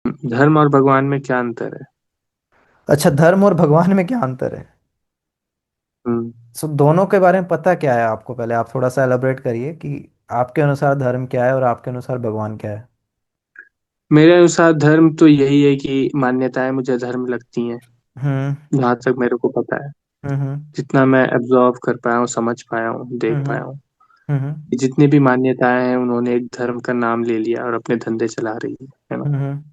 धर्म और भगवान में क्या अंतर है? अच्छा, धर्म और भगवान में क्या अंतर है? हम्म। सो दोनों के बारे में पता क्या है आपको? पहले आप थोड़ा सा एलाबरेट करिए कि आपके अनुसार धर्म क्या है और आपके अनुसार भगवान क्या है। मेरे अनुसार धर्म तो यही है कि मान्यताएं मुझे धर्म लगती हैं, हम्म। जहाँ तक मेरे को पता है। हम्म। जितना मैं एब्जॉर्व कर पाया हूँ, समझ पाया हूँ, देख हम्म। पाया हूँ, हम्म। कि जितनी भी मान्यताएं हैं उन्होंने एक धर्म का नाम ले लिया और अपने धंधे चला रही है ना। हम्म।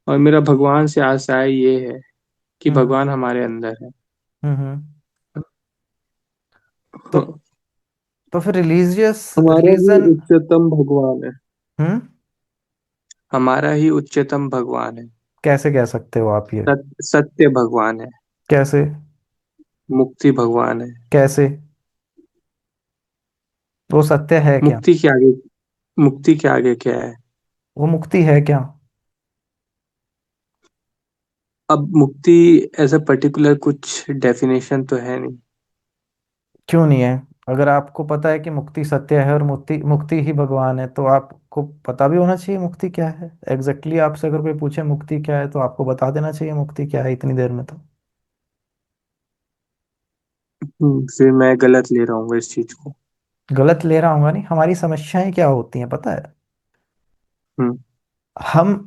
और मेरा भगवान से आशा ये है कि हम्म। भगवान हमारे अंदर है। हम्म। तो तो फिर रिलीजियस हमारा ही रीजन। उच्चतम भगवान है। हम्म। हमारा ही उच्चतम भगवान है। कैसे कह सकते हो आप ये? सत्य भगवान है। कैसे? मुक्ति भगवान है। कैसे? वो सत्य है क्या? मुक्ति के आगे, मुक्ति के आगे क्या है? वो मुक्ति है क्या? अब मुक्ति एज अ पर्टिकुलर कुछ डेफिनेशन तो है नहीं। क्यों नहीं है? अगर आपको पता है कि मुक्ति सत्य है और मुक्ति मुक्ति ही भगवान है, तो आपको पता भी होना चाहिए मुक्ति क्या है एग्जैक्टली आपसे अगर कोई पूछे मुक्ति क्या है, तो आपको बता देना चाहिए मुक्ति क्या है इतनी देर में तो। फिर मैं गलत ले रहा हूँ इस चीज को। गलत ले रहा हूँ नहीं, हमारी समस्याएं क्या होती हैं पता है? हम्म। हम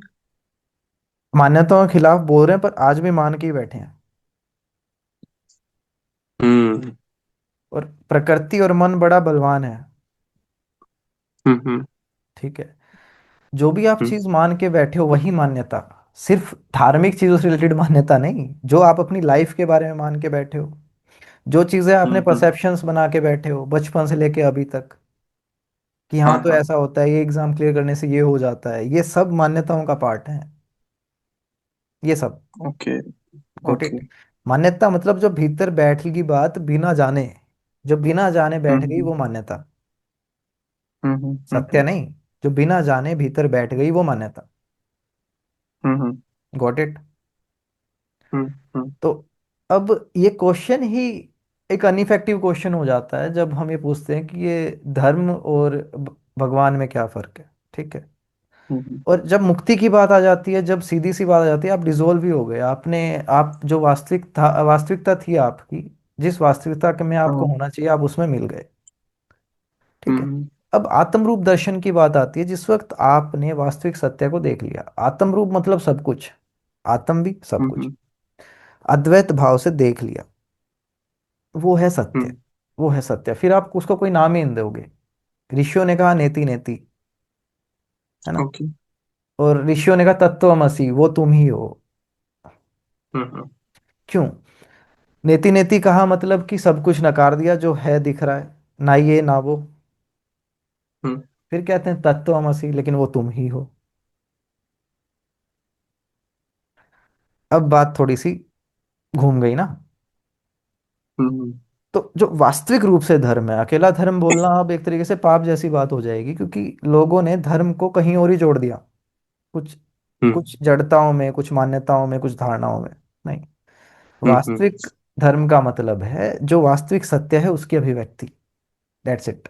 मान्यताओं के खिलाफ बोल रहे हैं पर आज भी मान के ही बैठे हैं। हम्म। और प्रकृति और मन बड़ा बलवान है। हम्म। ठीक है। जो भी आप हम्म। चीज मान के बैठे हो वही मान्यता। सिर्फ धार्मिक चीजों से रिलेटेड मान्यता नहीं, जो आप अपनी लाइफ के बारे में मान के बैठे हो, जो चीजें आपने हम्म। परसेप्शंस बना के बैठे हो बचपन से लेके अभी तक, कि हाँ हाँ तो हाँ। ऐसा होता है, ये एग्जाम क्लियर करने से ये हो जाता है, ये सब मान्यताओं का पार्ट है। ये सब। ओके। Got okay. इट? मान्यता मतलब जो भीतर बैठ गई बात बिना जाने, जो बिना जाने बैठ गई हम्म। वो मान्यता। सत्य हम्म। नहीं। जो बिना जाने भीतर बैठ गई वो मान्यता। हम्म। Got it? हम्म। हम्म। तो अब ये क्वेश्चन ही एक अनइफेक्टिव क्वेश्चन हो जाता है जब हम ये पूछते हैं कि ये धर्म और भगवान में क्या फर्क है। ठीक है। हम्म। और जब मुक्ति की बात आ जाती है, जब सीधी सी बात आ जाती है, आप डिजोल्व ही हो गए। आपने, आप जो वास्तविकता थी आपकी, जिस वास्तविकता के में आपको हाँ। होना चाहिए, आप उसमें मिल गए। ठीक है। हम्म। अब आत्मरूप दर्शन की बात आती है, जिस वक्त आपने वास्तविक सत्य को देख लिया। आत्मरूप मतलब सब कुछ, आत्म भी सब कुछ, हम्म। अद्वैत भाव से देख लिया, वो है सत्य। हम्म। वो है सत्य। फिर आप उसको कोई नाम ही नहीं दोगे। ऋषियों ने कहा नेति नेति, है ना? ओके। और ऋषियों ने कहा तत्वमसि, वो तुम ही हो। हम्म। क्यों? नेति नेति कहा मतलब कि सब कुछ नकार दिया जो है दिख रहा है, ना ये ना वो। हम्म। फिर कहते हैं तत्वमसि, लेकिन वो तुम ही हो। अब बात थोड़ी सी घूम गई ना। हम्म। तो जो वास्तविक रूप से धर्म है, अकेला धर्म बोलना अब एक तरीके से पाप जैसी बात हो जाएगी, क्योंकि लोगों ने धर्म को कहीं और ही जोड़ दिया। कुछ हम्म। कुछ जड़ताओं में, कुछ मान्यताओं में, कुछ धारणाओं में। नहीं। हम्म। वास्तविक धर्म का मतलब है जो वास्तविक सत्य है उसकी अभिव्यक्ति। That's it.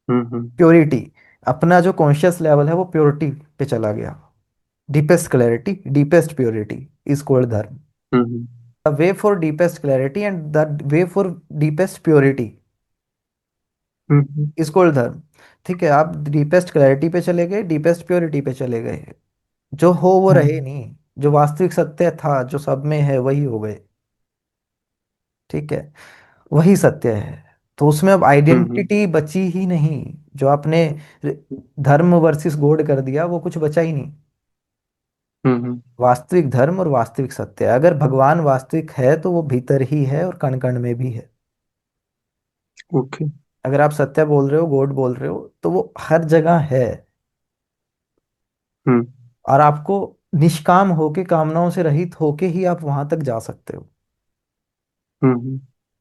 हम्म। प्योरिटी। अपना जो कॉन्शियस लेवल है वो प्योरिटी पे चला गया। Deepest clarity, deepest purity is called dharma. Hmm. The way for deepest clarity and the way for deepest purity hmm. Is called dharma. ठीक है। आप डीपेस्ट क्लैरिटी पे चले गए, डीपेस्ट प्योरिटी पे चले गए, जो हो वो रहे हम्म। नहीं। जो वास्तविक सत्य था जो सब में है वही हो गए। ठीक है। वही सत्य है। तो उसमें अब हम्म। आइडेंटिटी बची ही नहीं। जो आपने धर्म वर्सेस गॉड कर दिया वो कुछ बचा ही नहीं। हम्म। वास्तविक धर्म और वास्तविक सत्य, अगर भगवान वास्तविक है तो वो भीतर ही है और कण कण में भी है। ओके। अगर आप सत्य बोल रहे हो, गॉड बोल रहे हो, तो वो हर जगह है। हम्म। और आपको निष्काम होके, कामनाओं से रहित होके ही आप वहां तक जा सकते हो। हम्म।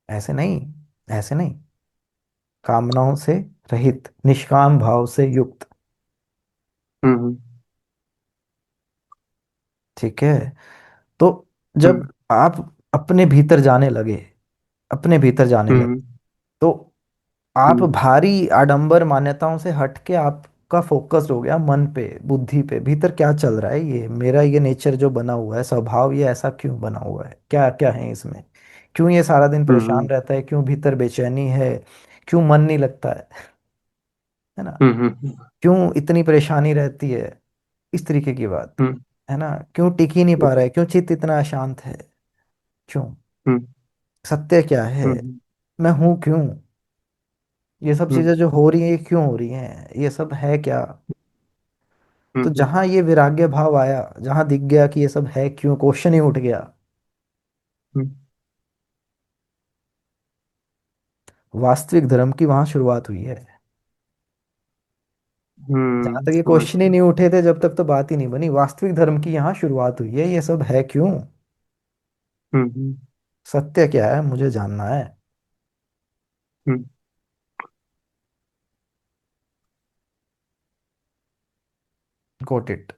ऐसे नहीं। ऐसे नहीं। कामनाओं से रहित, निष्काम भाव से युक्त। हम्म। ठीक है। तो जब हम्म। आप अपने भीतर जाने लगे, अपने भीतर जाने लगे, हम्म। तो आप हम्म। भारी आडंबर मान्यताओं से हट के आप आपका फोकस्ड हो गया मन पे, बुद्धि पे, भीतर क्या चल रहा है, ये मेरा ये नेचर जो बना हुआ है, स्वभाव ये ऐसा क्यों बना हुआ है, क्या क्या है इसमें, क्यों ये सारा दिन परेशान हम्म रहता है, क्यों भीतर बेचैनी है, क्यों मन नहीं लगता है ना, हम्म हम्म क्यों इतनी परेशानी रहती है, इस तरीके की बात, हम्म है ना, क्यों टिक ही नहीं पा रहा है, क्यों चित्त इतना अशांत है, क्यों, हम्म सत्य क्या है, हम्म मैं हूं क्यों, ये सब हम्म चीजें जो हो रही हैं ये क्यों हो रही हैं, ये सब है क्या। तो हम्म जहां ये वैराग्य भाव आया, जहां दिख गया कि ये सब है क्यों, क्वेश्चन ही उठ गया, हम्म वास्तविक धर्म की वहां शुरुआत हुई है। जहां तक ये समझ क्वेश्चन ही गया। नहीं उठे थे जब तक तो बात ही नहीं बनी, वास्तविक धर्म की यहाँ शुरुआत हुई है, ये सब है क्यों, हम्म सत्य क्या है मुझे जानना है। हम्म गोट इट।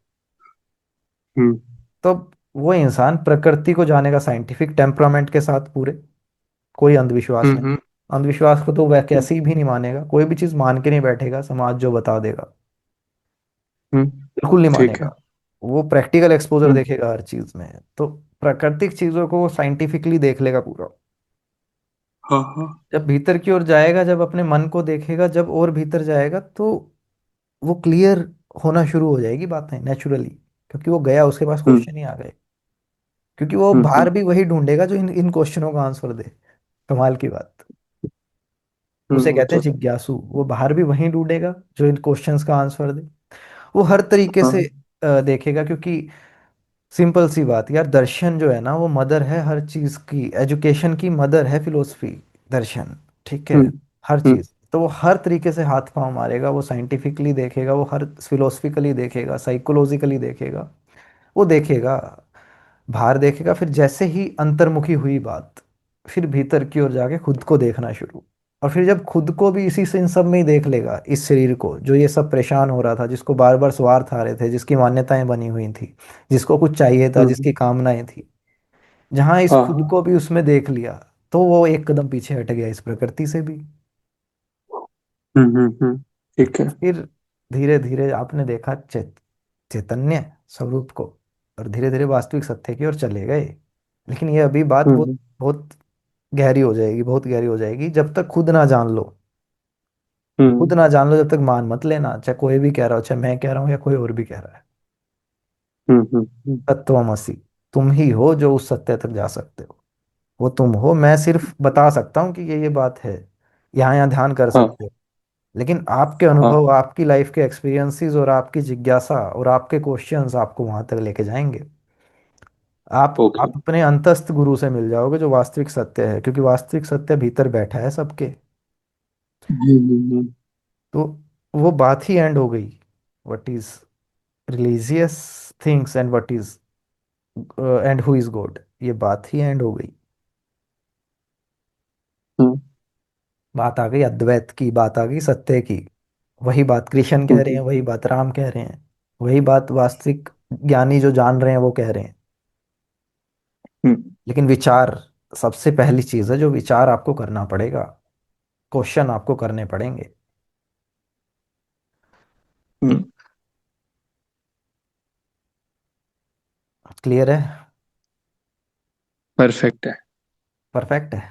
हम्म तो वो इंसान प्रकृति को जानेगा साइंटिफिक टेम्परामेंट के साथ पूरे, कोई अंधविश्वास नहीं, हम्म अंधविश्वास को तो वह हम्म कैसे भी नहीं मानेगा, कोई भी चीज मान के नहीं बैठेगा, समाज जो बता देगा बिल्कुल नहीं ठीक है। मानेगा, वो प्रैक्टिकल एक्सपोजर हम्म देखेगा हर चीज में। तो प्राकृतिक चीजों को वो साइंटिफिकली देख लेगा पूरा। हाँ हाँ। जब भीतर की ओर जाएगा, जब अपने मन को देखेगा, जब और भीतर जाएगा, तो वो क्लियर होना शुरू हो जाएगी बातें नेचुरली, क्योंकि वो गया, उसके पास हम्म क्वेश्चन ही आ गए, क्योंकि वो बाहर हम्म भी वही ढूंढेगा जो इन इन क्वेश्चनों का आंसर दे। कमाल की बात, उसे वो कहते तो हैं है। जिज्ञासु, वो बाहर भी वही ढूंढेगा जो इन क्वेश्चंस का आंसर दे। वो हर तरीके से हाँ। देखेगा, क्योंकि सिंपल सी बात यार, दर्शन जो है ना वो मदर है हर चीज की, एजुकेशन की मदर है फिलोसफी, दर्शन, ठीक है, हम्म हर हम्म चीज। तो वो हर तरीके से हाथ पांव मारेगा, वो साइंटिफिकली देखेगा, वो हर फिलोसफिकली देखेगा, साइकोलॉजिकली देखेगा, वो देखेगा, बाहर देखेगा, फिर जैसे ही अंतर्मुखी हुई बात, फिर भीतर की ओर जाके खुद को देखना शुरू। और फिर जब खुद को भी इसी से इन सब में ही देख लेगा, इस शरीर को जो ये सब परेशान हो रहा था, जिसको बार बार स्वार्थ आ रहे थे, जिसकी मान्यताएं बनी हुई थी, जिसको कुछ चाहिए था, हम्म, जिसकी कामनाएं थी, जहां इस हाँ खुद हाँ। को भी उसमें देख लिया, तो वो एक कदम पीछे हट गया इस प्रकृति से भी। ठीक है। फिर धीरे धीरे आपने देखा चैतन्य स्वरूप को, और धीरे धीरे वास्तविक सत्य की ओर चले गए। लेकिन ये अभी बात बहुत हम्म बहुत गहरी हो जाएगी, बहुत गहरी हो जाएगी, जब तक खुद ना जान लो, खुद हम्म ना जान लो जब तक मान मत लेना, चाहे कोई भी कह रहा हो, चाहे मैं कह रहा हूँ या कोई और भी कह रहा है। हम्म। तत्वमसि, तुम ही हो जो उस सत्य तक जा सकते हो, वो तुम हो, मैं सिर्फ बता सकता हूँ कि ये बात है, यहाँ यहाँ ध्यान कर हाँ सकते हो, लेकिन आपके हाँ। अनुभव, आपकी लाइफ के एक्सपीरियंसेस और आपकी जिज्ञासा और आपके क्वेश्चंस आपको वहां तक लेके जाएंगे। आप ओके। अपने अंतस्थ गुरु से मिल जाओगे जो वास्तविक सत्य है, क्योंकि वास्तविक सत्य भीतर बैठा है सबके। हम्म। तो वो बात ही एंड हो गई, what is religious things and what is and who is God, ये बात ही एंड हो गई। हम्म बात आ गई अद्वैत की, बात आ गई सत्य की, वही बात कृष्ण कह रहे हैं, हम्म वही बात राम कह रहे हैं, वही बात वास्तविक ज्ञानी जो जान रहे हैं वो कह रहे हैं। हम्म लेकिन विचार सबसे पहली चीज है, जो विचार आपको करना पड़ेगा, क्वेश्चन आपको करने पड़ेंगे। हम्म। क्लियर है। परफेक्ट है। परफेक्ट है।